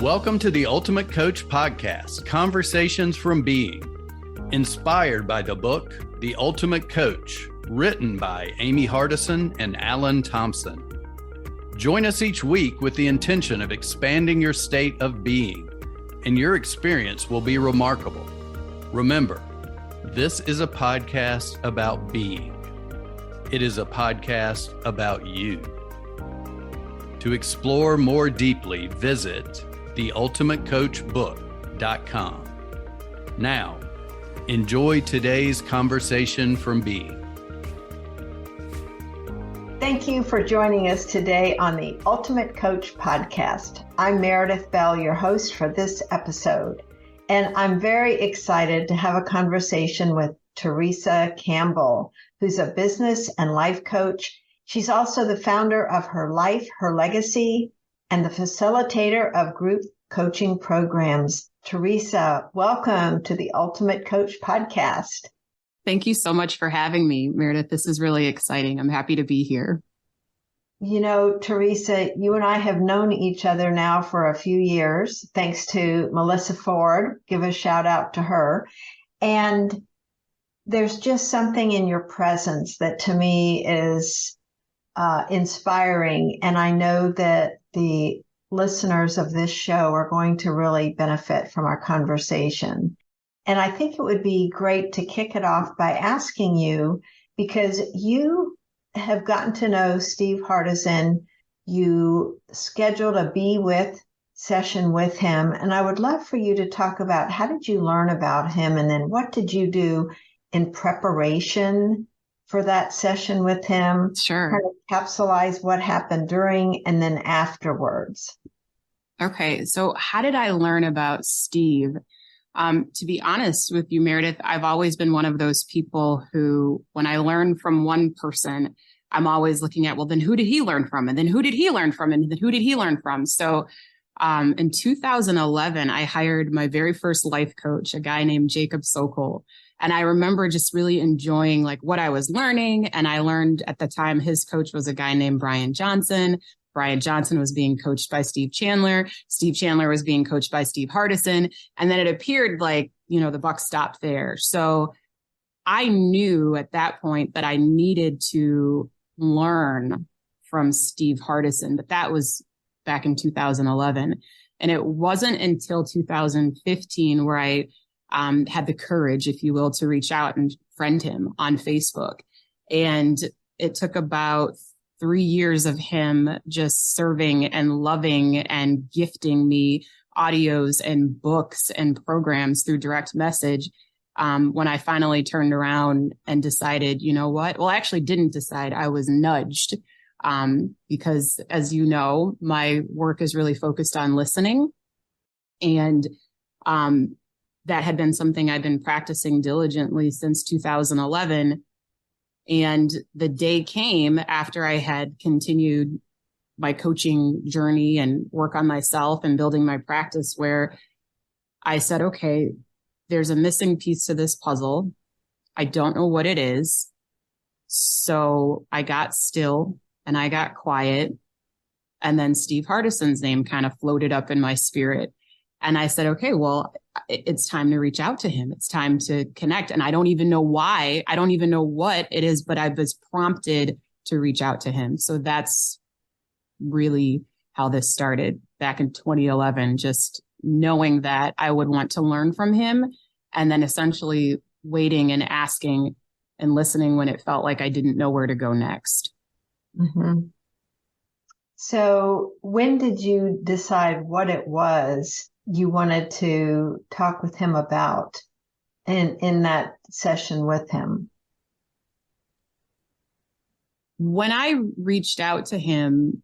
Welcome to the Ultimate Coach Podcast, Conversations from Being, inspired by the book, The Ultimate Coach, written by Amy Hardison and Alan Thompson. Join us each week with the intention of expanding your state of being, and your experience will be remarkable. Remember, this is a podcast about being. It is a podcast about you. To explore more deeply, visit theultimatecoachbook.com. Now, enjoy today's conversation from Being. Thank you for joining us today on the Ultimate Coach Podcast. I'm Meredith Bell, your host for this episode, and I'm very excited to have a conversation with Theresa Campbell, who's a business and life coach. She's also the founder of Her Life, Her Legacy, and the facilitator of group coaching programs. Theresa, welcome to the Ultimate Coach Podcast. Thank you so much for having me, Meredith. This is really exciting. I'm happy to be here. You know, Theresa, you and I have known each other now for a few years, thanks to Melissa Ford. Give a shout out to her. And there's just something in your presence that to me is inspiring. And I know that the listeners of this show are going to really benefit from our conversation. And I think it would be great to kick it off by asking you, because you have gotten to know Steve Hardison. You scheduled a Be With session with him. And I would love for you to talk about how did you learn about him? And then what did you do in preparation for that session with him? Sure. Kind of capsulize what happened during and then afterwards. Okay. So how did I learn about Steve? To be honest with you, Meredith, I've always been one of those people who, when I learn from one person, I'm always looking at, well, then who did he learn from? And then who did he learn from? And then who did he learn from? So in 2011, I hired my very first life coach, a guy named Jacob Sokol. And I remember just really enjoying like what I was learning. And I learned at the time, his coach was a guy named Brian Johnson. Brian Johnson was being coached by Steve Chandler. Steve Chandler was being coached by Steve Hardison. And then it appeared like, the buck stopped there. So I knew at that point that I needed to learn from Steve Hardison, but that was back in 2011. And it wasn't until 2015 where I had the courage, if you will, to reach out and friend him on Facebook. And it took about 3 years of him just serving and loving and gifting me audios and books and programs through direct message. When I finally turned around and decided, you know what? Well, I actually didn't decide. I was nudged because, as you know, my work is really focused on listening. And that had been something I've been practicing diligently since 2011. And the day came after I had continued my coaching journey and work on myself and building my practice, where I said, okay, there's a missing piece to this puzzle. I don't know what it is. So I got still and I got quiet. And then Steve Hardison's name kind of floated up in my spirit. And I said, okay, well, it's time to reach out to him. It's time to connect. And I don't even know why. I don't even know what it is, but I was prompted to reach out to him. So that's really how this started back in 2011, just knowing that I would want to learn from him and then essentially waiting and asking and listening when it felt like I didn't know where to go next. Mm-hmm. So when did you decide what it was you wanted to talk with him about in that session with him? When I reached out to him,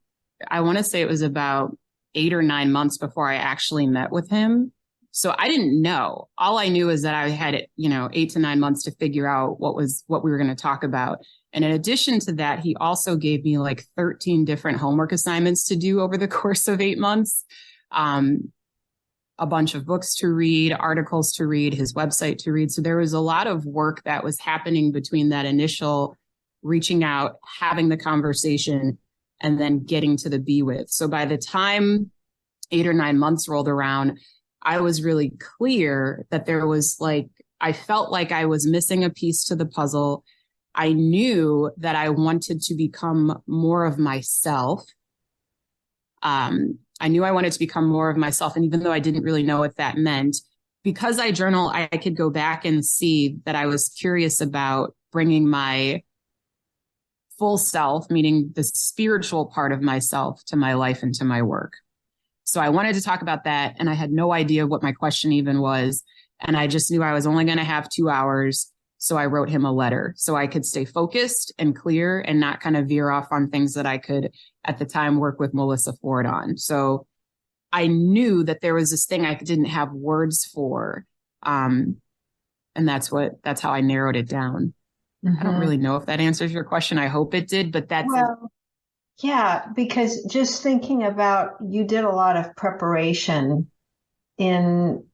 I want to say it was about 8 or 9 months before I actually met with him. So I didn't know. All I knew is that I had, 8 to 9 months to figure out what we were going to talk about. And in addition to that, he also gave me like 13 different homework assignments to do over the course of 8 months. A bunch of books to read, articles to read, his website to read. So there was a lot of work that was happening between that initial reaching out, having the conversation, and then getting to the Be With. So by the time 8 or 9 months rolled around, I was really clear that there was like, I felt like I was missing a piece to the puzzle. I knew that I wanted to become more of myself. I knew I wanted to become more of myself. And even though I didn't really know what that meant, because I journal, I could go back and see that I was curious about bringing my full self, meaning the spiritual part of myself, to my life and to my work. So I wanted to talk about that. And I had no idea what my question even was. And I just knew I was only going to have 2 hours. So I wrote him a letter so I could stay focused and clear and not kind of veer off on things that I could at the time work with Melissa Ford on. So I knew that there was this thing I didn't have words for. And that's how I narrowed it down. I don't really know if that answers your question. I hope it did, but that's yeah, because just thinking about, you did a lot of preparation in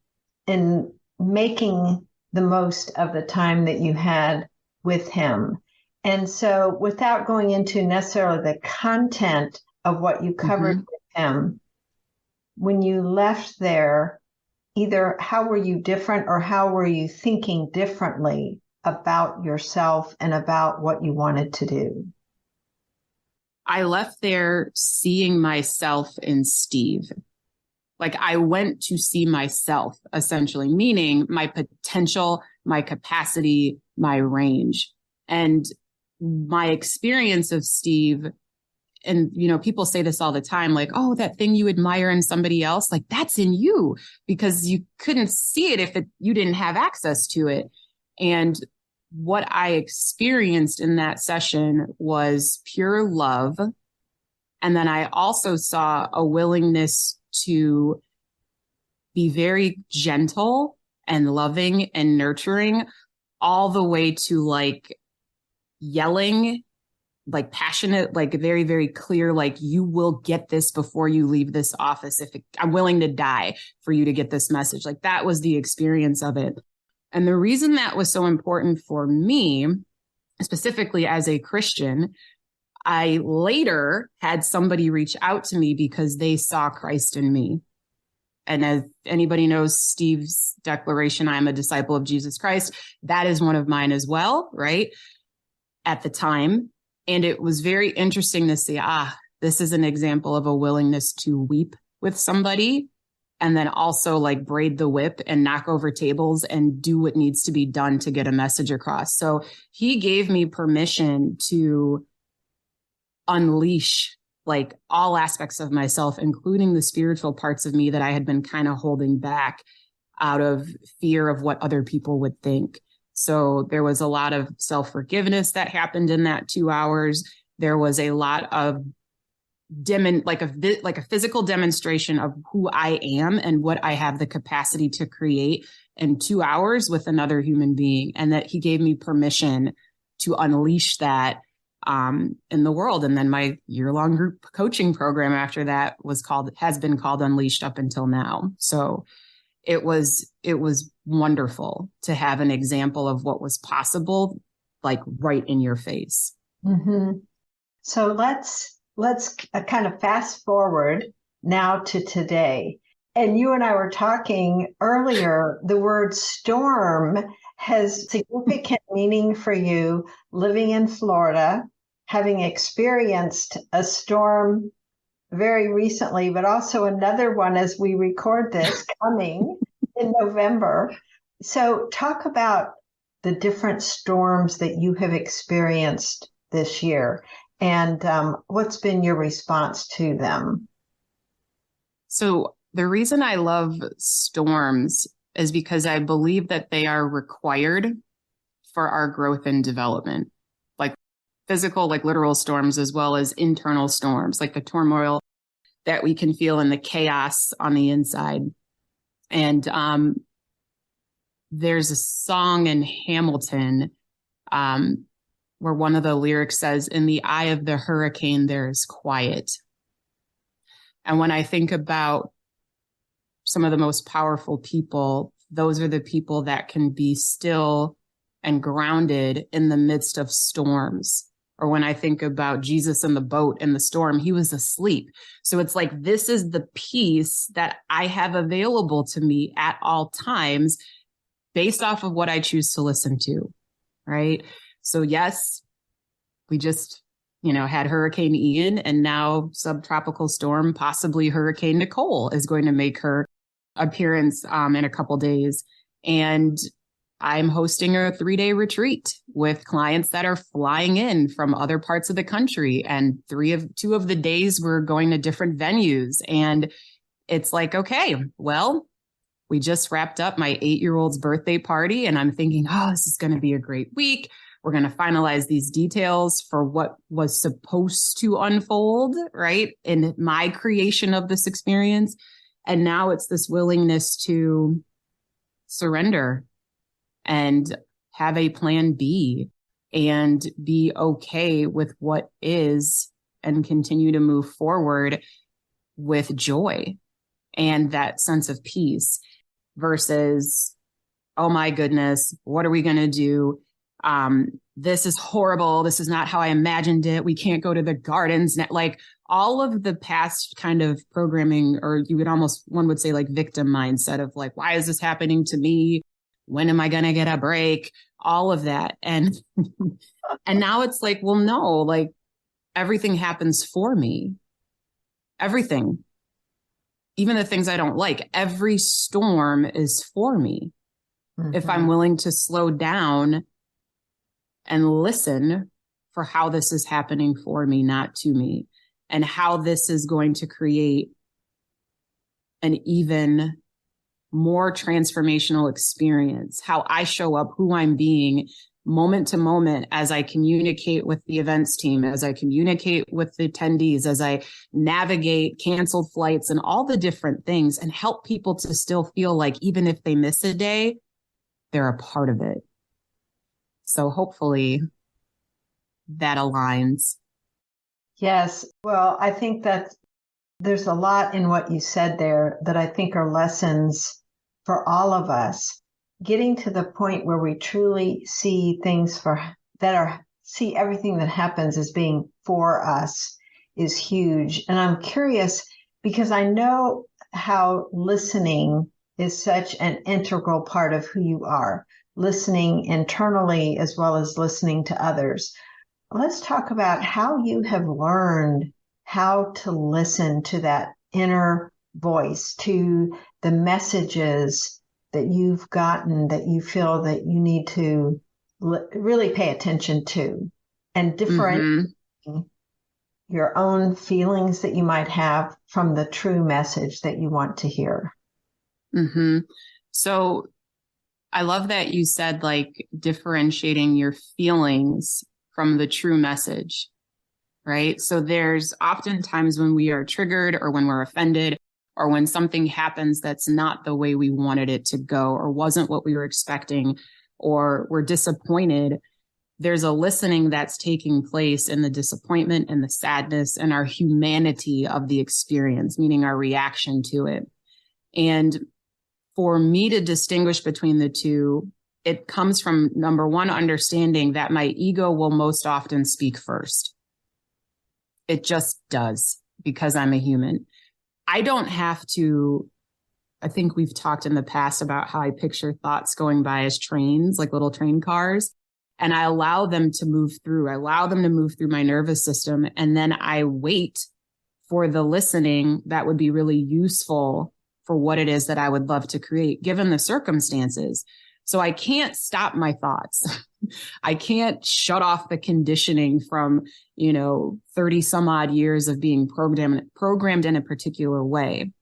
making the most of the time that you had with him. And so without going into necessarily the content of what you covered with him, when you left there, either how were you different or how were you thinking differently about yourself and about what you wanted to do? I left there seeing myself in Steve. Like I went to see myself, essentially, meaning my potential, my capacity, my range. And my experience of Steve, and, you know, people say this all the time, like, oh, that thing you admire in somebody else, like that's in you because you couldn't see it if you didn't have access to it. And what I experienced in that session was pure love. And then I also saw a willingness to be very gentle and loving and nurturing, all the way to like yelling, like passionate, like very, very clear, like you will get this before you leave this office. I'm willing to die for you to get this message. Like that was the experience of it. And the reason that was so important for me, specifically as a Christian, I later had somebody reach out to me because they saw Christ in me. And as anybody knows Steve's declaration, I'm a disciple of Jesus Christ, that is one of mine as well, right? At the time. And it was very interesting to see, this is an example of a willingness to weep with somebody and then also like braid the whip and knock over tables and do what needs to be done to get a message across. So he gave me permission to unleash like all aspects of myself, including the spiritual parts of me that I had been kind of holding back out of fear of what other people would think. So there was a lot of self-forgiveness that happened in that 2 hours. There was a lot of like a physical demonstration of who I am and what I have the capacity to create in 2 hours with another human being. And that he gave me permission to unleash that in the world. And then my year-long group coaching program after that has been called Unleashed up until now. So it was wonderful to have an example of what was possible, like right in your face. Mm-hmm. So let's kind of fast forward now to today. And you and I were talking earlier, the word storm has significant meaning for you living in Florida, having experienced a storm very recently, but also another one as we record this coming in November. So talk about the different storms that you have experienced this year and what's been your response to them? So the reason I love storms is because I believe that they are required for our growth and development, like physical, like literal storms, as well as internal storms, like the turmoil that we can feel in the chaos on the inside. And there's a song in Hamilton where one of the lyrics says, "In the eye of the hurricane, there is quiet." And when I think about some of the most powerful people, those are the people that can be still and grounded in the midst of storms. Or when I think about Jesus in the boat in the storm, he was asleep. So it's like, this is the peace that I have available to me at all times based off of what I choose to listen to. Right. So yes, we just, had Hurricane Ian, and now subtropical storm, possibly Hurricane Nicole, is going to make her appearance in a couple days. And I'm hosting a 3-day retreat with clients that are flying in from other parts of the country. And 2 of the days we're going to different venues. And it's like, okay, well, we just wrapped up my 8-year-old's birthday party, and I'm thinking, oh, this is going to be a great week. We're going to finalize these details for what was supposed to unfold, right, in my creation of this experience. And now it's this willingness to surrender and have a plan B and be okay with what is and continue to move forward with joy and that sense of peace versus, oh my goodness, what are we going to do? This is horrible. This is not how I imagined it. We can't go to the gardens. Like all of the past kind of programming, or one would say like victim mindset of like, why is this happening to me? When am I going to get a break? All of that. And, and now it's like, well, no, like everything happens for me. Everything, even the things I don't like, every storm is for me. Mm-hmm. If I'm willing to slow down and listen for how this is happening for me, not to me, and how this is going to create an even more transformational experience, how I show up, who I'm being moment to moment as I communicate with the events team, as I communicate with the attendees, as I navigate canceled flights and all the different things, and help people to still feel like even if they miss a day, they're a part of it. So hopefully that aligns. Yes. Well, I think that there's a lot in what you said there that I think are lessons for all of us. Getting to the point where we truly see see everything that happens as being for us is huge. And I'm curious because I know how listening is such an integral part of who you are, listening internally as well as listening to others. Let's talk about how you have learned how to listen to that inner voice, to the messages that you've gotten that you feel that you need to really pay attention to, and differentiate your own feelings that you might have from the true message that you want to hear. Mm-hmm. So I love that you said like differentiating your feelings from the true message, right? So there's often times when we are triggered or when we're offended or when something happens that's not the way we wanted it to go or wasn't what we were expecting or we're disappointed. There's a listening that's taking place in the disappointment and the sadness and our humanity of the experience, meaning our reaction to it. And for me to distinguish between the two, it comes from number one, understanding that my ego will most often speak first. It just does because I'm a human. I don't have to, I think we've talked in the past about how I picture thoughts going by as trains, like little train cars, and I allow them to move through. I allow them to move through my nervous system. And then I wait for the listening that would be really useful for what it is that I would love to create, given the circumstances. So I can't stop my thoughts. I can't shut off the conditioning from, 30 some odd years of being programmed in a particular way.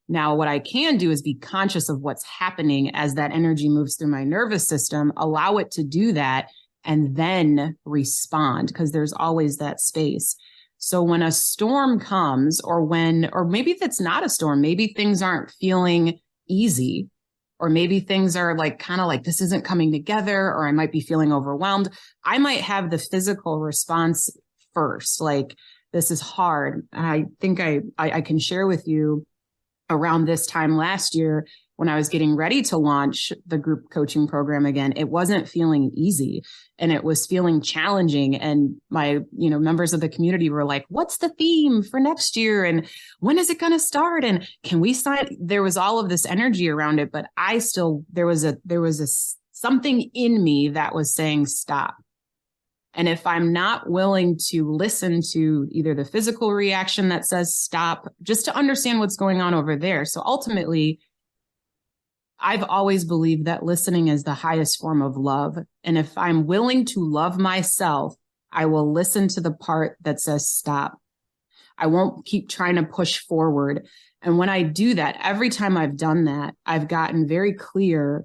Now, what I can do is be conscious of what's happening as that energy moves through my nervous system, allow it to do that, and then respond, because there's always that space. So when a storm comes, or maybe if it's not a storm, maybe things aren't feeling easy, or maybe things are like kind of like this isn't coming together, or I might be feeling overwhelmed. I might have the physical response first, like this is hard. And I think I can share with you around this time last year, when I was getting ready to launch the group coaching program again, it wasn't feeling easy and it was feeling challenging. And my, members of the community were like, what's the theme for next year? And when is it going to start? And can we sign? There was all of this energy around it, but there was something in me that was saying, stop. And if I'm not willing to listen to either the physical reaction that says stop, just to understand what's going on over there. So ultimately, I've always believed that listening is the highest form of love. And if I'm willing to love myself, I will listen to the part that says stop. I won't keep trying to push forward. And when I do that, every time I've done that, I've gotten very clear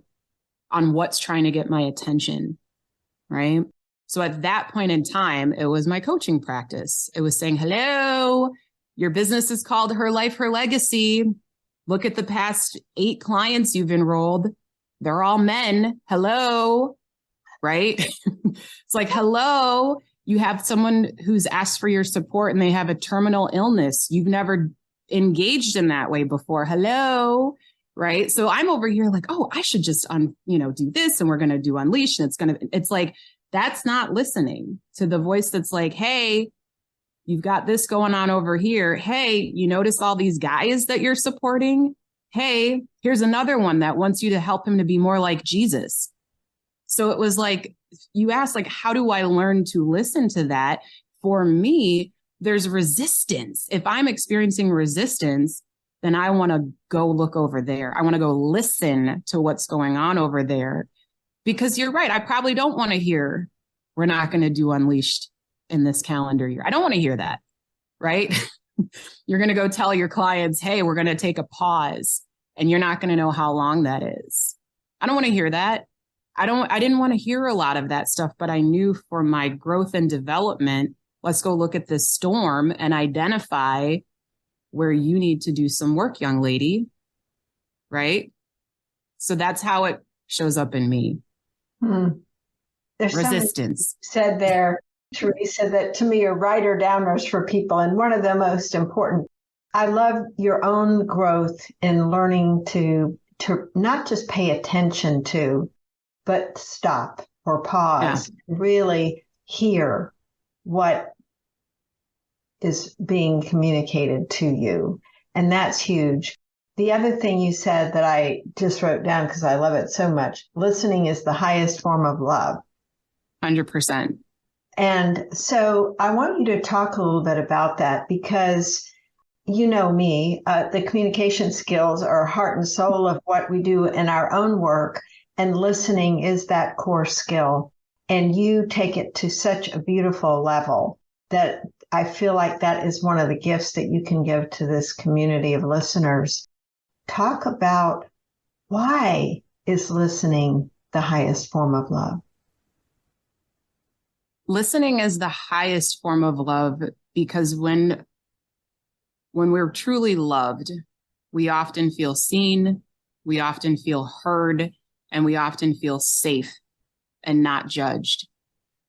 on what's trying to get my attention, right? So at that point in time, it was my coaching practice. It was saying, hello, your business is called Her Life, Her Legacy. Look at the past 8 clients you've enrolled. They're all men. Hello, right? It's like, hello, you have someone who's asked for your support and they have a terminal illness. You've never engaged in that way before. Hello, right? So I'm over here like, oh, I should just, do this and we're going to do Unleash. And it's like, that's not listening to the voice that's like, hey, you've got this going on over here. Hey, you notice all these guys that you're supporting? Hey, here's another one that wants you to help him to be more like Jesus. So it was like, you asked, like, how do I learn to listen to that? For me, there's resistance. If I'm experiencing resistance, then I want to go look over there. I want to go listen to what's going on over there. Because you're right. I probably don't want to hear, we're not going to do Unleashed in this calendar year. I don't want to hear that, right? You're going to go tell your clients, hey, we're going to take a pause, and you're not going to know how long that is. I don't want to hear that. I didn't want to hear a lot of that stuff, but I knew for my growth and development, let's go look at this storm and identify where you need to do some work, young lady. Right? So that's how it shows up in me. There's resistance. Said there, Theresa, that to me are writer downers for people. And one of the most important, I love your own growth in learning to not just pay attention to, but stop or pause, really hear what is being communicated to you. And that's huge. The other thing you said that I just wrote down because I love it so much, listening is the highest form of love. 100%. And so I want you to talk a little bit about that because you know me, the communication skills are heart and soul of what we do in our own work. And listening is that core skill. And you take it to such a beautiful level that I feel like that is one of the gifts that you can give to this community of listeners. Talk about why is listening the highest form of love? Listening is the highest form of love because when we're truly loved, we often feel seen, we often feel heard, and we often feel safe and not judged.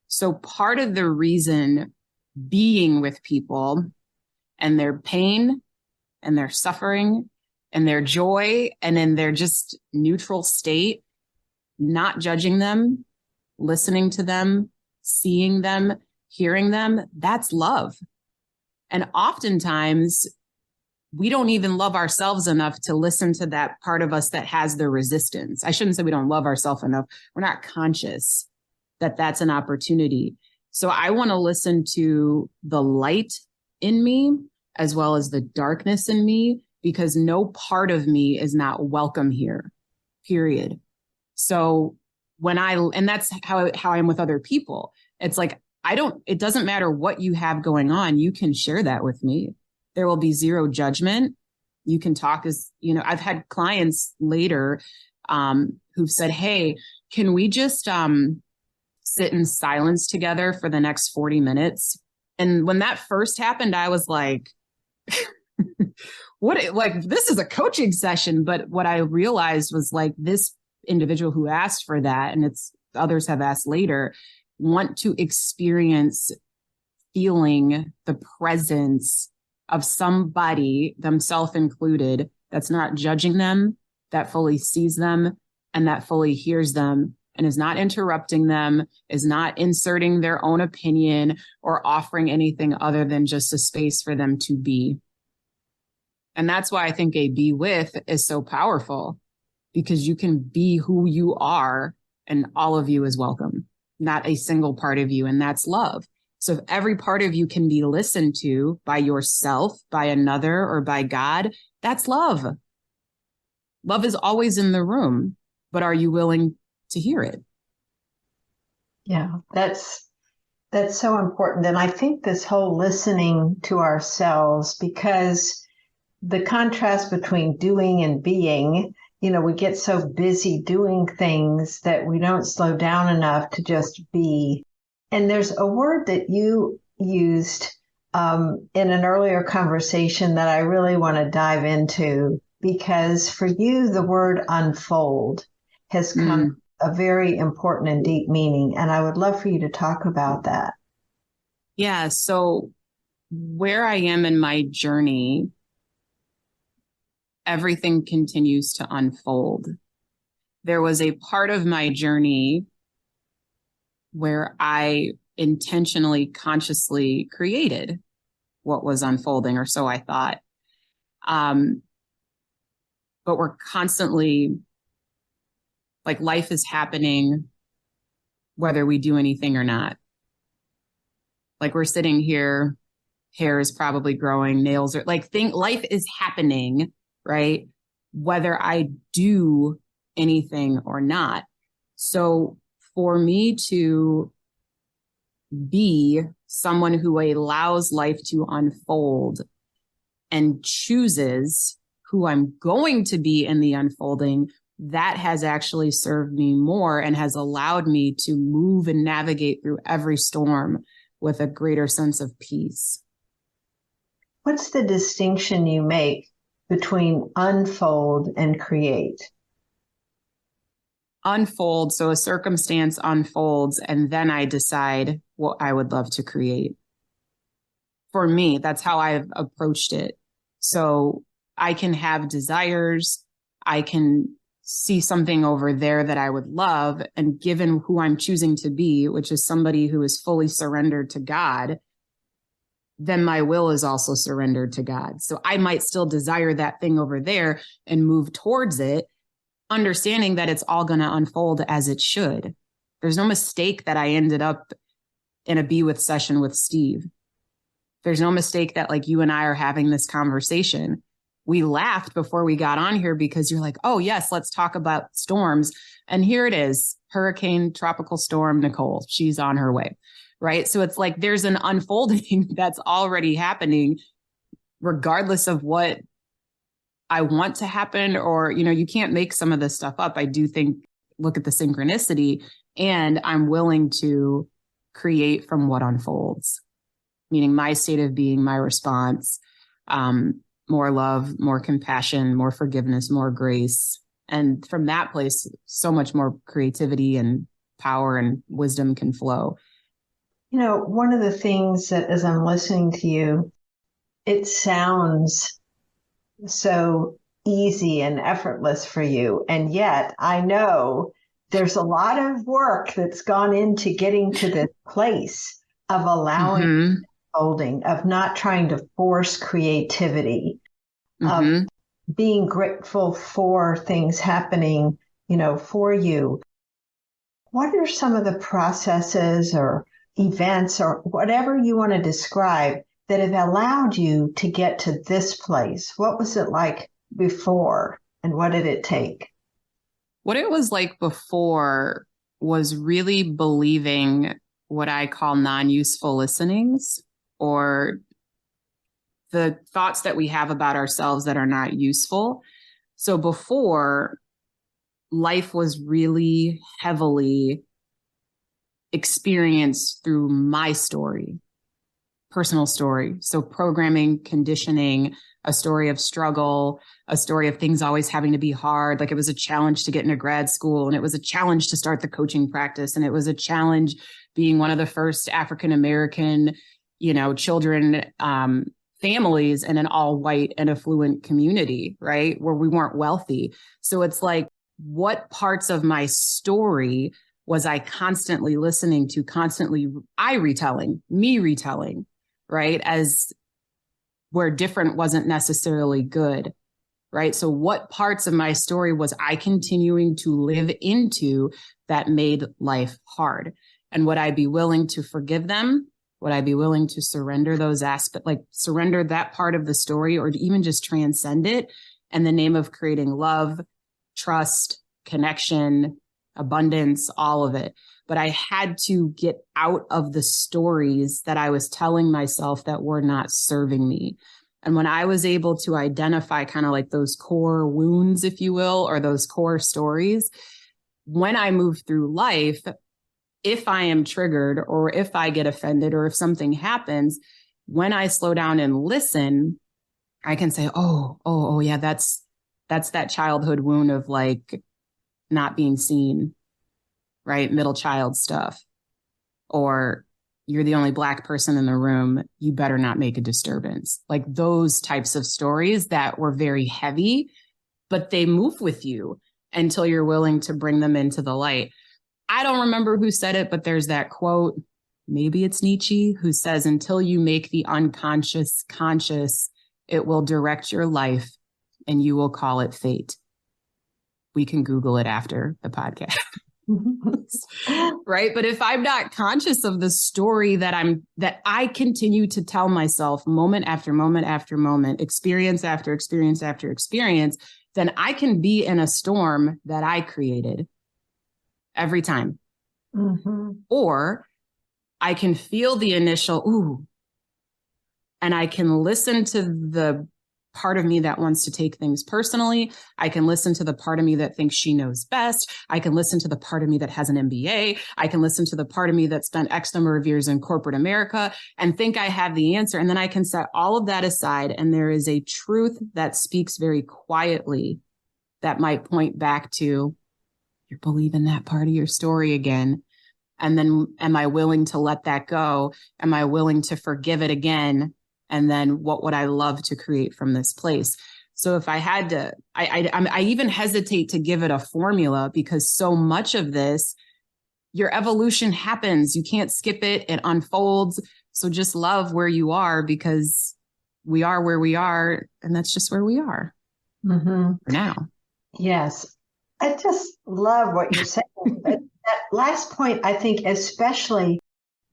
So part of the reason being with people and their pain and their suffering and their joy and in their just neutral state, not judging them, listening to them, seeing them, hearing them, that's love. And oftentimes we don't even love ourselves enough to listen to that part of us that has the resistance. I shouldn't say we don't love ourselves enough. We're not conscious that that's an opportunity. So I want to listen to the light in me as well as the darkness in me, because no part of me is not welcome here, period. So and that's how I am with other people. It's like, it doesn't matter what you have going on. You can share that with me. There will be zero judgment. You can talk I've had clients later who've said, hey, can we just sit in silence together for the next 40 minutes? And when that first happened, I was like, this is a coaching session. But what I realized was like this individual who asked for that, and others have asked later, want to experience feeling the presence of somebody, themselves included, that's not judging them, that fully sees them and that fully hears them and is not interrupting them, is not inserting their own opinion or offering anything other than just a space for them to be. And that's why I think a be with is so powerful, because you can be who you are and all of you is welcome, not a single part of you. And that's love. So if every part of you can be listened to by yourself, by another, or by God, that's love. Love is always in the room, but are you willing to hear it? Yeah, that's so important. And I think this whole listening to ourselves, because the contrast between doing and being, we get so busy doing things that we don't slow down enough to just be. And there's a word that you used in an earlier conversation that I really want to dive into, because for you, the word unfold has come a very important and deep meaning. And I would love for you to talk about that. Yeah. So where I am in my journey, everything continues to unfold. There was a part of my journey where I intentionally, consciously created what was unfolding, or so I thought. But we're constantly, like, life is happening whether we do anything or not. Like, we're sitting here, hair is probably growing, nails are life is happening, right? Whether I do anything or not. So for me to be someone who allows life to unfold and chooses who I'm going to be in the unfolding, that has actually served me more and has allowed me to move and navigate through every storm with a greater sense of peace. What's the distinction you make between unfold and create? Unfold, so a circumstance unfolds, and then I decide what I would love to create. For me, that's how I've approached it. So I can have desires, I can see something over there that I would love, and given who I'm choosing to be, which is somebody who is fully surrendered to God, then my will is also surrendered to God. So I might still desire that thing over there and move towards it, understanding that it's all going to unfold as it should. There's no mistake that I ended up in a be with session with Steve. There's no mistake that, like, you and I are having this conversation. We laughed before we got on here because you're like, oh yes, let's talk about storms. And here it is, hurricane, tropical storm, Nicole, she's on her way. Right. So it's like, there's an unfolding that's already happening, regardless of what I want to happen, or, you can't make some of this stuff up. I do think, look at the synchronicity, and I'm willing to create from what unfolds, meaning my state of being, my response, more love, more compassion, more forgiveness, more grace. And from that place, so much more creativity and power and wisdom can flow. One of the things that, as I'm listening to you, it sounds so easy and effortless for you. And yet I know there's a lot of work that's gone into getting to this place of allowing unfolding, of not trying to force creativity, of being grateful for things happening, for you. What are some of the processes or events or whatever you want to describe that have allowed you to get to this place? What was it like before, and what did it take? What it was like before was really believing what I call non-useful listenings, or the thoughts that we have about ourselves that are not useful. So before, life was really heavily experienced through my story, personal story. So programming, conditioning, a story of struggle, a story of things always having to be hard. Like, it was a challenge to get into grad school, and it was a challenge to start the coaching practice. And it was a challenge being one of the first African-American, children, families in an all white and affluent community, right? Where we weren't wealthy. So it's like, what parts of my story was I constantly listening to, constantly me retelling, right? As where different wasn't necessarily good, right? So what parts of my story was I continuing to live into that made life hard? And would I be willing to forgive them? Would I be willing to surrender those aspects, like surrender that part of the story, or to even just transcend it in the name of creating love, trust, connection, abundance, all of it? But I had to get out of the stories that I was telling myself that were not serving me. And when I was able to identify kind of like those core wounds, if you will, or those core stories, when I move through life, if I am triggered or if I get offended or if something happens, when I slow down and listen, I can say, oh, yeah, that's that childhood wound of like not being seen, right? Middle child stuff. Or you're the only Black person in the room, you better not make a disturbance. Like those types of stories that were very heavy, but they move with you until you're willing to bring them into the light. I don't remember who said it, but there's that quote, maybe it's Nietzsche, who says, until you make the unconscious conscious, it will direct your life and you will call it fate. We can Google it after the podcast. Right. But if I'm not conscious of the story that I continue to tell myself moment after moment after moment, experience after experience after experience, then I can be in a storm that I created every time. Mm-hmm. Or I can feel the initial, ooh, and I can listen to the part of me that wants to take things personally. I can listen to the part of me that thinks she knows best. I can listen to the part of me that has an MBA. I can listen to the part of me that spent X number of years in corporate America and think I have the answer. And then I can set all of that aside. And there is a truth that speaks very quietly that might point back to, you're believing that part of your story again. And then am I willing to let that go? Am I willing to forgive it again? And then what would I love to create from this place? So if I had to, I even hesitate to give it a formula, because so much of this, your evolution happens. You can't skip it. It unfolds. So just love where you are, because we are where we are. And that's just where we are for now. Yes. I just love what you're saying. That last point, I think especially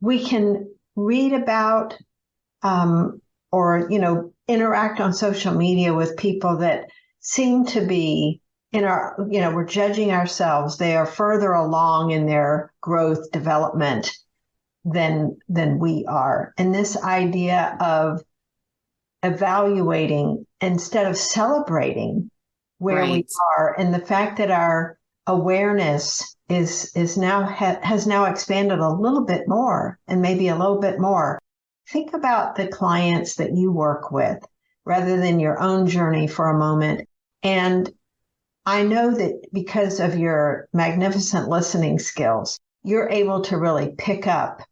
we can read about or, interact on social media with people that seem to be we're judging ourselves. They are further along in their growth development than we are. And this idea of evaluating instead of celebrating where we are, and the fact that our awareness has now expanded a little bit more, and maybe a little bit more. Think about the clients that you work with rather than your own journey for a moment. And I know that because of your magnificent listening skills, you're able to really pick up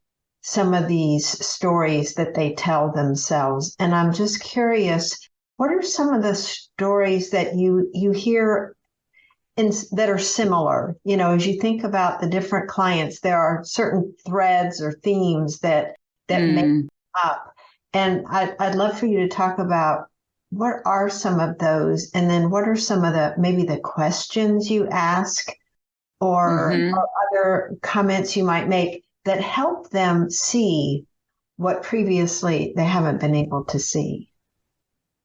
some of these stories that they tell themselves. And I'm just curious, what are some of the stories that you hear that are similar? As you think about the different clients, there are certain threads or themes that make up. And I'd love for you to talk about what are some of those, and then what are some of maybe the questions you ask or other comments you might make that help them see what previously they haven't been able to see.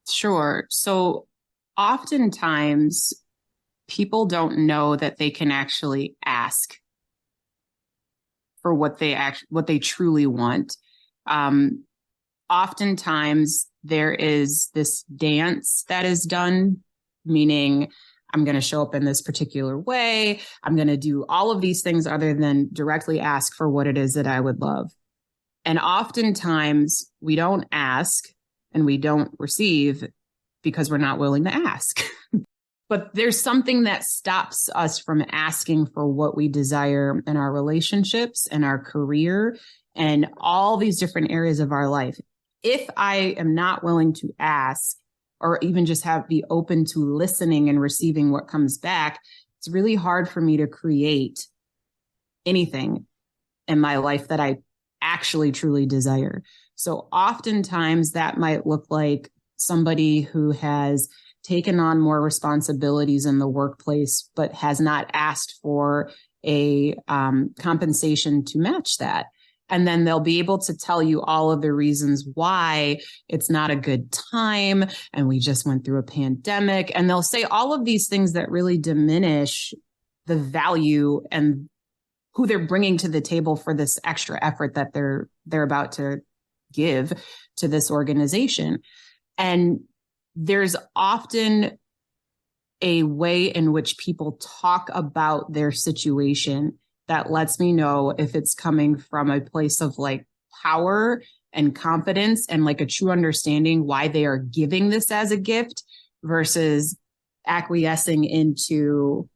Sure. So oftentimes people don't know that they can actually ask for what they truly want. Oftentimes there is this dance that is done, meaning I'm going to show up in this particular way. I'm going to do all of these things other than directly ask for what it is that I would love. And oftentimes we don't ask and we don't receive because we're not willing to ask. But there's something that stops us from asking for what we desire in our relationships and our career and all these different areas of our life. if I am not willing to ask or even just be open to listening and receiving what comes back, it's really hard for me to create anything in my life that I actually truly desire. So oftentimes that might look like somebody who has taken on more responsibilities in the workplace, but has not asked for a compensation to match that. And then they'll be able to tell you all of the reasons why it's not a good time. And we just went through a pandemic. And they'll say all of these things that really diminish the value and who they're bringing to the table for this extra effort that they're about to give to this organization. And there's often a way in which people talk about their situation that lets me know if it's coming from a place of like power and confidence and like a true understanding why they are giving this as a gift versus acquiescing into,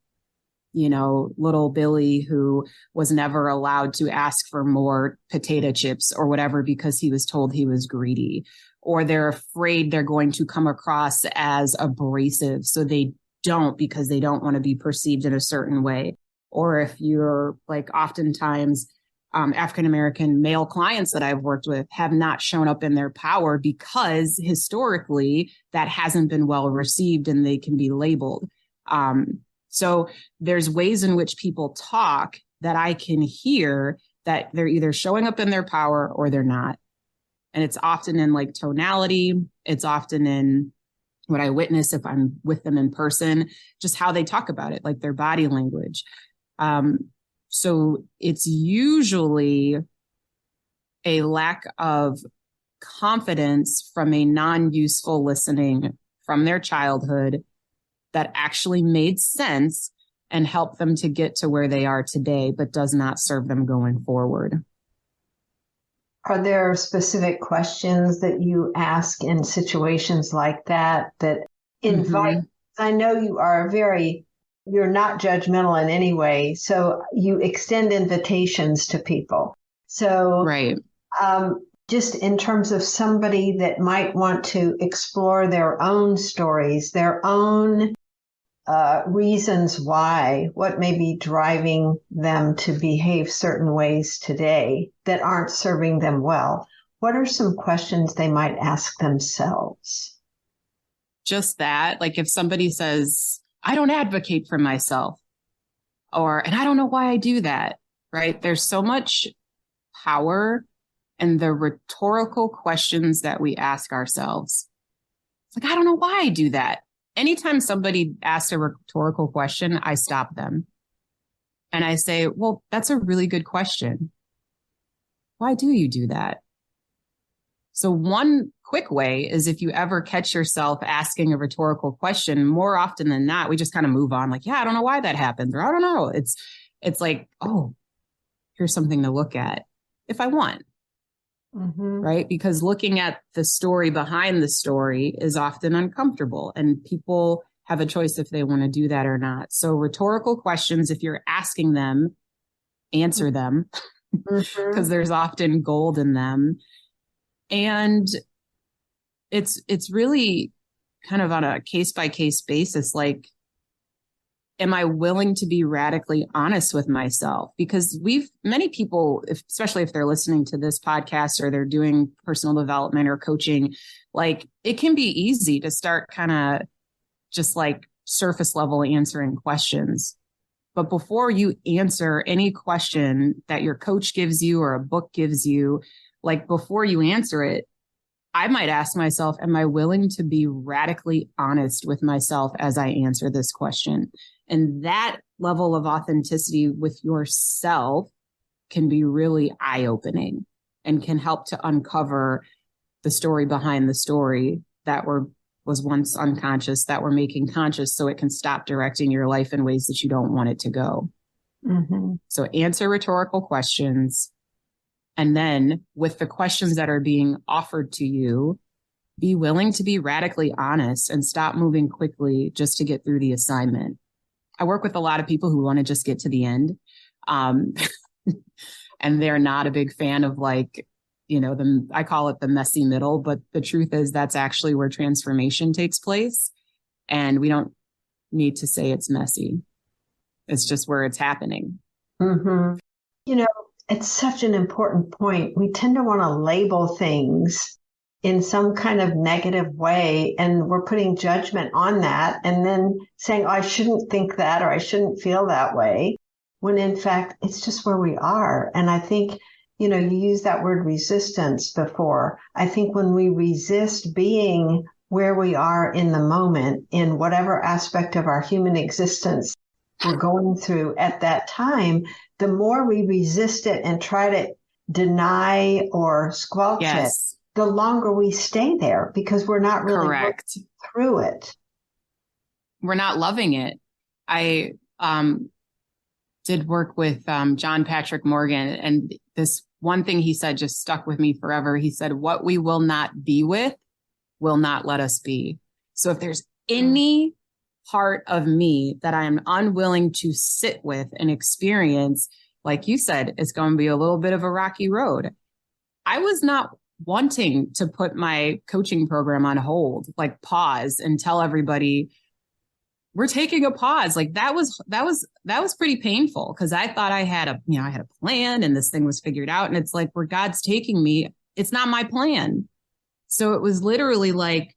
little Billy who was never allowed to ask for more potato chips or whatever because he was told he was greedy, or they're afraid they're going to come across as abrasive. So they don't because they don't want to be perceived in a certain way. Or if you're like oftentimes African-American male clients that I've worked with have not shown up in their power because historically that hasn't been well received and they can be labeled. So there's ways in which people talk that I can hear that they're either showing up in their power or they're not. And it's often in like tonality. It's often in what I witness if I'm with them in person, just how they talk about it, like their body language. So it's usually a lack of confidence from a non-useful listening from their childhood that actually made sense and helped them to get to where they are today, but does not serve them going forward. Are there specific questions that you ask in situations like that invite? I know you're not judgmental in any way, so you extend invitations to people. So, right. Just in terms of somebody that might want to explore their own stories, their own reasons why, what may be driving them to behave certain ways today that aren't serving them well. What are some questions they might ask themselves? Just that, like if somebody says, I don't advocate for myself, and I don't know why I do that, right? There's so much power in the rhetorical questions that we ask ourselves. It's like, I don't know why I do that. Anytime somebody asks a rhetorical question, I stop them. And I say, well, that's a really good question. Why do you do that? So one quick way is if you ever catch yourself asking a rhetorical question, more often than not, we just kind of move on like, yeah, I don't know why that happened. Or I don't know. It's like, oh, here's something to look at if I want. Right? Because looking at the story behind the story is often uncomfortable and people have a choice if they want to do that or not. So rhetorical questions, if you're asking them, answer them because there's often gold in them. And it's really kind of on a case by case basis. Like, am I willing to be radically honest with myself? Because many people, especially if they're listening to this podcast or they're doing personal development or coaching, like it can be easy to start kind of just like surface level answering questions. But before you answer any question that your coach gives you or a book gives you, like before you answer it, I might ask myself, am I willing to be radically honest with myself as I answer this question? And that level of authenticity with yourself can be really eye-opening and can help to uncover the story behind the story that was once unconscious, that we're making conscious, so it can stop directing your life in ways that you don't want it to go. So answer rhetorical questions. And then with the questions that are being offered to you, be willing to be radically honest and stop moving quickly just to get through the assignment. I work with a lot of people who want to just get to the end. And they're not a big fan of like I call it the messy middle, but the truth is that's actually where transformation takes place. And we don't need to say it's messy. It's just where it's happening. Mm-hmm. It's such an important point. We tend to want to label things in some kind of negative way, and we're putting judgment on that and then saying, oh, I shouldn't think that, or I shouldn't feel that way, when in fact, it's just where we are. And I think, you used that word resistance before. I think when we resist being where we are in the moment, in whatever aspect of our human existence we're going through at that time, the more we resist it and try to deny or squelch it, the longer we stay there, because we're not really working through it. We're not loving it. I did work with John Patrick Morgan, and this one thing he said just stuck with me forever. He said, what we will not be with will not let us be. So if there's any part of me that I am unwilling to sit with and experience, like you said, it's going to be a little bit of a rocky road. I was not wanting to put my coaching program on hold, like pause and tell everybody we're taking a pause. Like that was pretty painful, because I thought I had a plan and this thing was figured out. And it's like, where God's taking me, it's not my plan. So it was literally like,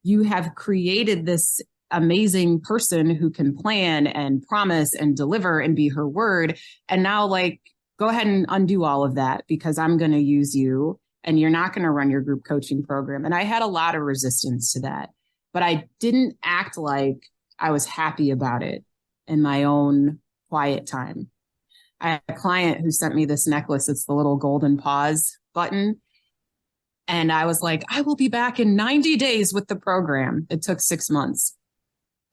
you have created this amazing person who can plan and promise and deliver and be her word. And now, like, go ahead and undo all of that, because I'm going to use you and you're not going to run your group coaching program. And I had a lot of resistance to that, but I didn't act like I was happy about it in my own quiet time. I had a client who sent me this necklace. It's the little golden pause button. And I was like, I will be back in 90 days with the program. It took 6 months.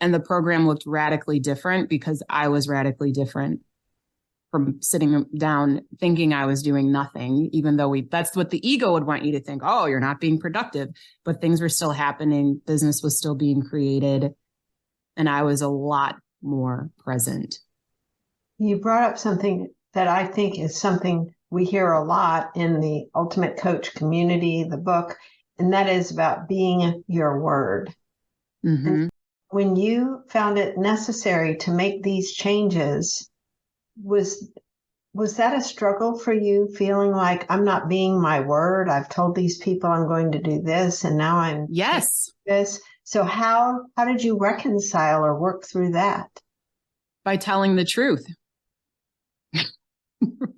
And the program looked radically different, because I was radically different from sitting down thinking I was doing nothing, even though that's what the ego would want you to think. Oh, you're not being productive. But things were still happening. Business was still being created. And I was a lot more present. You brought up something that I think is something we hear a lot in the Ultimate Coach community, the book, and that is about being your word. Mm-hmm. And when you found it necessary to make these changes, was that a struggle for you, feeling like, I'm not being my word? I've told these people I'm going to do this, and now I'm yes. This. So how did you reconcile or work through that? By telling the truth.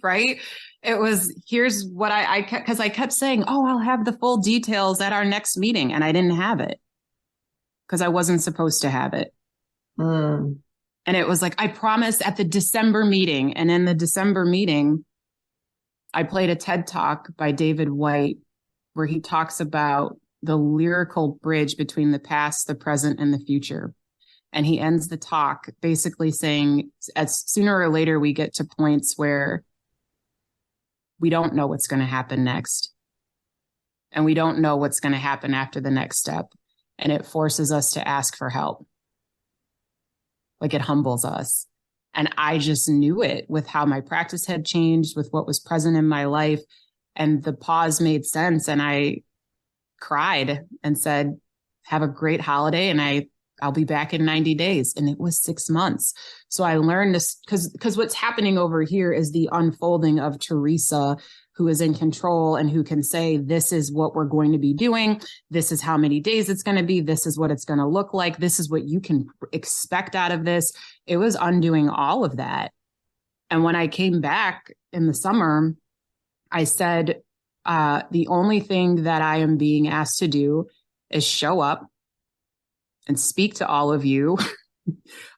Right? It was, here's what I kept, because I kept saying, oh, I'll have the full details at our next meeting. And I didn't have it, because I wasn't supposed to have it. Mm. And it was like, I promised at the December meeting. And in the December meeting, I played a TED Talk by David White, where he talks about the lyrical bridge between the past, the present, and the future. And he ends the talk basically saying, as sooner or later, we get to points where we don't know what's going to happen next. And we don't know what's going to happen after the next step. And it forces us to ask for help. Like, it humbles us. And I just knew it with how my practice had changed, with what was present in my life. And the pause made sense. And I cried and said, have a great holiday. And I'll be back in 90 days. And it was 6 months. So I learned this, because what's happening over here is the unfolding of Theresa, who is in control and who can say, this is what we're going to be doing. This is how many days it's going to be. This is what it's going to look like. This is what you can expect out of this. It was undoing all of that. And when I came back in the summer, I said, the only thing that I am being asked to do is show up and speak to all of you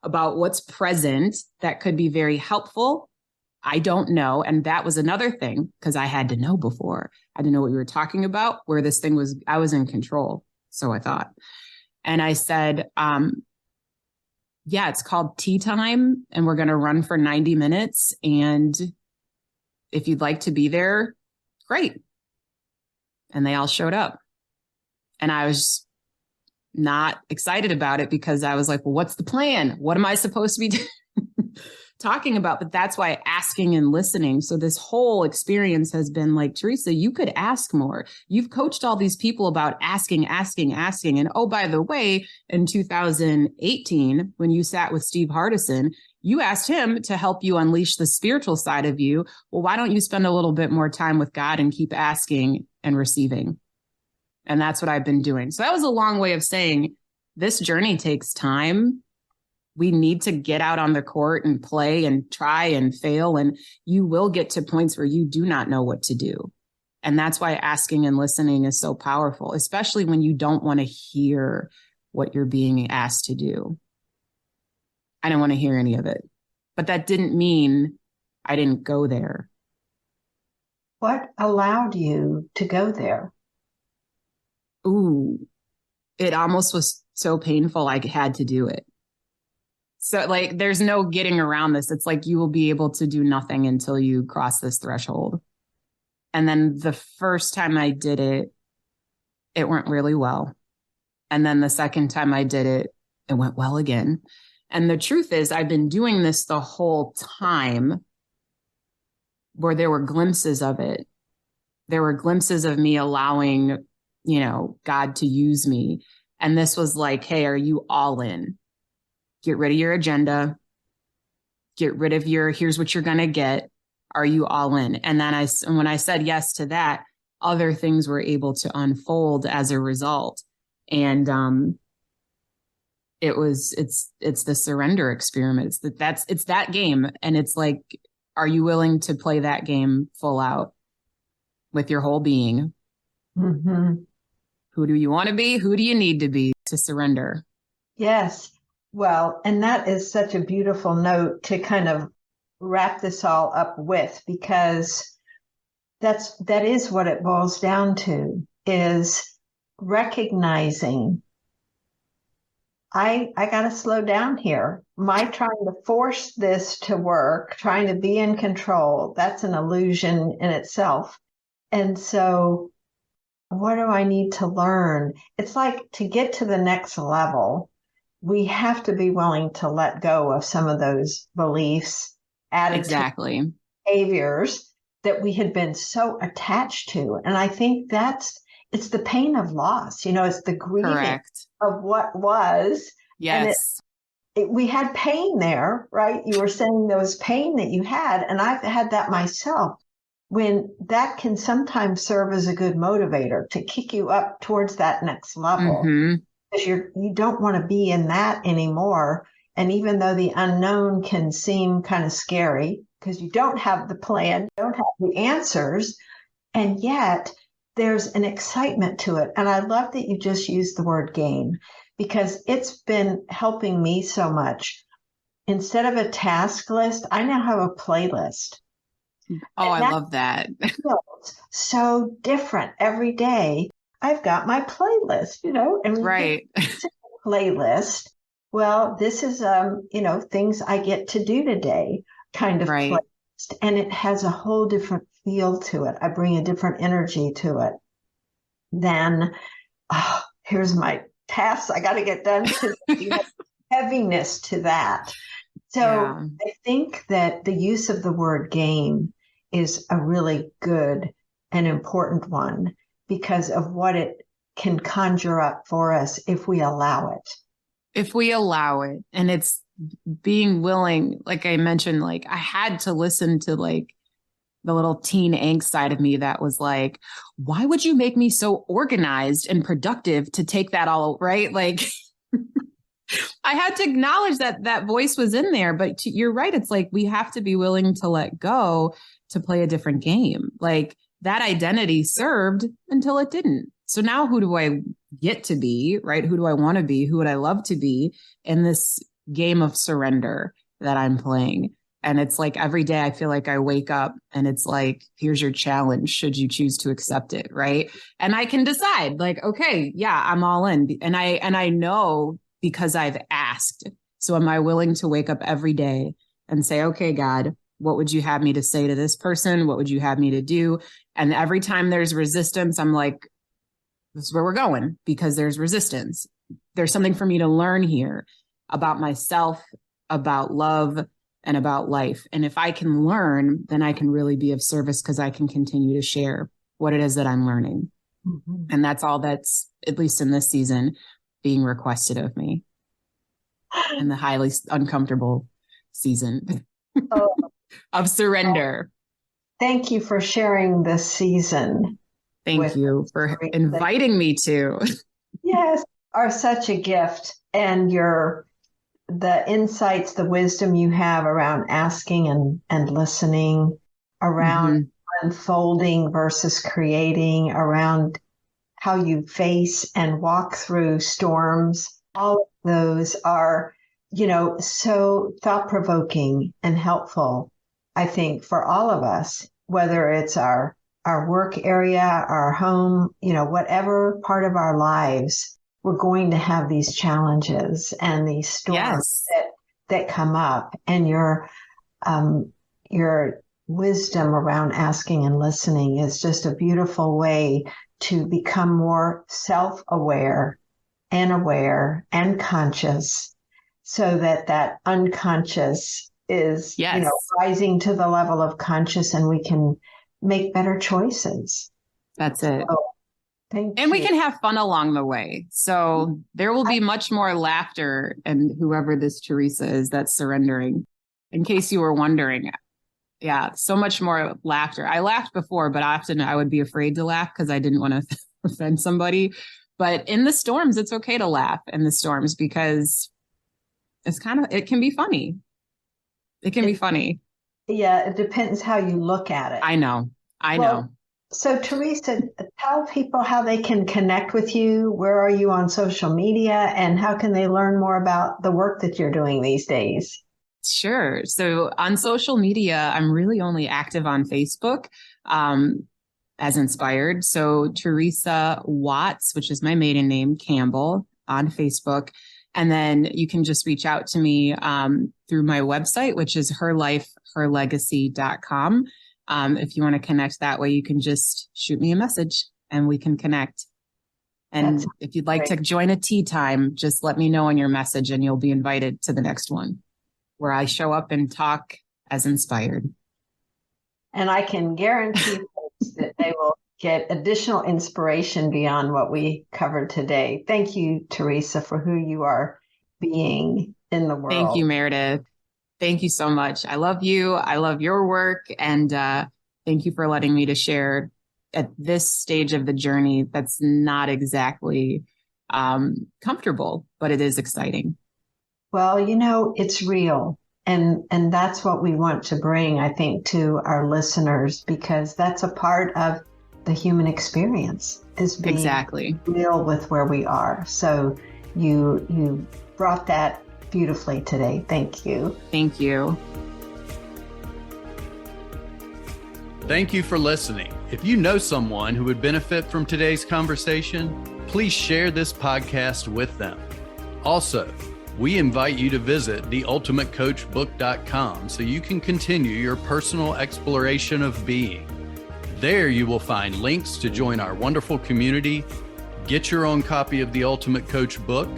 about what's present that could be very helpful. I don't know. And that was another thing, because I had to know before. I didn't know what we were talking about, where this thing was. I was in control. So I thought. And I said, yeah, it's called Tea Time, and we're going to run for 90 minutes. And if you'd like to be there, great. And they all showed up. And I was not excited about it, because I was like, well, what's the plan? What am I supposed to be doing? talking about, but that's why asking and listening. So this whole experience has been like, Theresa, you could ask more. You've coached all these people about asking. And oh, by the way, in 2018, when you sat with Steve Hardison, you asked him to help you unleash the spiritual side of you. Well, why don't you spend a little bit more time with God and keep asking and receiving? And that's what I've been doing. So that was a long way of saying this journey takes time. We need to get out on the court and play and try and fail. And you will get to points where you do not know what to do. And that's why asking and listening is so powerful, especially when you don't want to hear what you're being asked to do. I didn't want to hear any of it, but that didn't mean I didn't go there. What allowed you to go there? Ooh, it almost was so painful I had to do it. So like, there's no getting around this. It's like, you will be able to do nothing until you cross this threshold. And then the first time I did it, it went really well. And then the second time I did it, it went well again. And the truth is, I've been doing this the whole time where there were glimpses of it. There were glimpses of me allowing, God to use me. And this was like, hey, are you all in? Get rid of your agenda. Get rid of here's what you're going to get. Are you all in? And then when I said yes to that, other things were able to unfold as a result. And it's the surrender experiment. It's that game. And it's like, are you willing to play that game full out with your whole being? Mm-hmm. Who do you want to be? Who do you need to be to surrender? Yes. Well, and that is such a beautiful note to kind of wrap this all up with, because that is what it boils down to, is recognizing I got to slow down here. My trying to force this to work, trying to be in control, that's an illusion in itself. And so what do I need to learn? It's like, to get to the next level, we have to be willing to let go of some of those beliefs, attitudes, exactly, behaviors that we had been so attached to. And I think it's the pain of loss. It's the grieving correct, of what was. yes. And we had pain there, right? You were saying there was pain that you had. And I've had that myself, when that can sometimes serve as a good motivator to kick you up towards that next level. Mm-hmm. Because you don't want to be in that anymore. And even though the unknown can seem kind of scary, because you don't have the plan, you don't have the answers, and yet there's an excitement to it. And I love that you just used the word game, because it's been helping me so much. Instead of a task list, I now have a playlist. Oh, I love that. Feels so different every day. I've got my playlist, and right. Playlist. Well, this is, things I get to do today kind of right. playlist. And it has a whole different feel to it. I bring a different energy to it than, here's my tasks I got to get done. Heaviness to that. So yeah. I think that the use of the word game is a really good and important one, because of what it can conjure up for us if we allow it. If we allow it. And it's being willing, like I mentioned, like I had to listen to like the little teen angst side of me that was like, why would you make me so organized and productive to take that all, right? Like I had to acknowledge that voice was in there, but you're right. It's like, we have to be willing to let go to play a different game. Like that identity served until it didn't. So now who do I get to be, right? Who do I want to be? Who would I love to be in this game of surrender that I'm playing? And it's like every day I feel like I wake up and it's like, here's your challenge, should you choose to accept it, right? And I can decide like, okay, yeah, I'm all in. And I know because I've asked. So am I willing to wake up every day and say, okay, God, what would you have me to say to this person? What would you have me to do? And every time there's resistance, I'm like, this is where we're going, because there's resistance. There's something for me to learn here about myself, about love, and about life. And if I can learn, then I can really be of service because I can continue to share what it is that I'm learning. Mm-hmm. And that's all that's, at least in this season, being requested of me in the highly uncomfortable season of surrender. Thank you for sharing this season. Thank you for inviting me to. Yes, are such a gift. And the insights, the wisdom you have around asking and listening, around unfolding versus creating, around how you face and walk through storms. All of those are, so thought-provoking and helpful, I think, for all of us, whether it's our work area, our home, whatever part of our lives. We're going to have these challenges and these storms that come up, and your wisdom around asking and listening is just a beautiful way to become more self-aware and aware and conscious, so that unconscious is, rising to the level of conscious, and we can make better choices. That's it. So, thank you. And we can have fun along the way. So there will be much more laughter, and whoever this Theresa is that's surrendering, in case you were wondering. Yeah, so much more laughter. I laughed before, but often I would be afraid to laugh because I didn't want to offend somebody. But in the storms, it's okay to laugh in the storms because it can be funny. It can be funny. Yeah, it depends how you look at it. I know. So, Theresa, tell people how they can connect with you. Where are you on social media, and how can they learn more about the work that you're doing these days? Sure. So on social media, I'm really only active on Facebook as Inspired. So Theresa Watts, which is my maiden name, Campbell, on Facebook. And then you can just reach out to me through my website, which is herlifeherlegacy.com. If you want to connect that way, you can just shoot me a message and we can connect. And if you'd like to join a tea time, just let me know in your message and you'll be invited to the next one, where I show up and talk as Inspired. And I can guarantee folks that they will get additional inspiration beyond what we covered today. Thank you, Theresa, for who you are being in the world. Thank you, Meredith. Thank you so much. I love you. I love your work. And thank you for letting me to share at this stage of the journey that's not exactly comfortable, but it is exciting. Well, it's real. And that's what we want to bring, I think, to our listeners, because that's a part of the human experience, is being real with where we are. So you brought that beautifully today. Thank you. Thank you. Thank you for listening. If you know someone who would benefit from today's conversation, please share this podcast with them. Also, we invite you to visit theultimatecoachbook.com so you can continue your personal exploration of being. There you will find links to join our wonderful community, get your own copy of the Ultimate Coach book,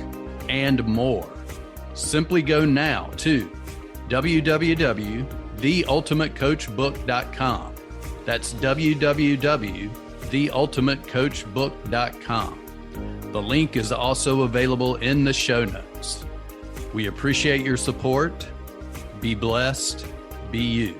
and more. Simply go now to www.theultimatecoachbook.com. That's www.theultimatecoachbook.com. The link is also available in the show notes. We appreciate your support. Be blessed. Be you.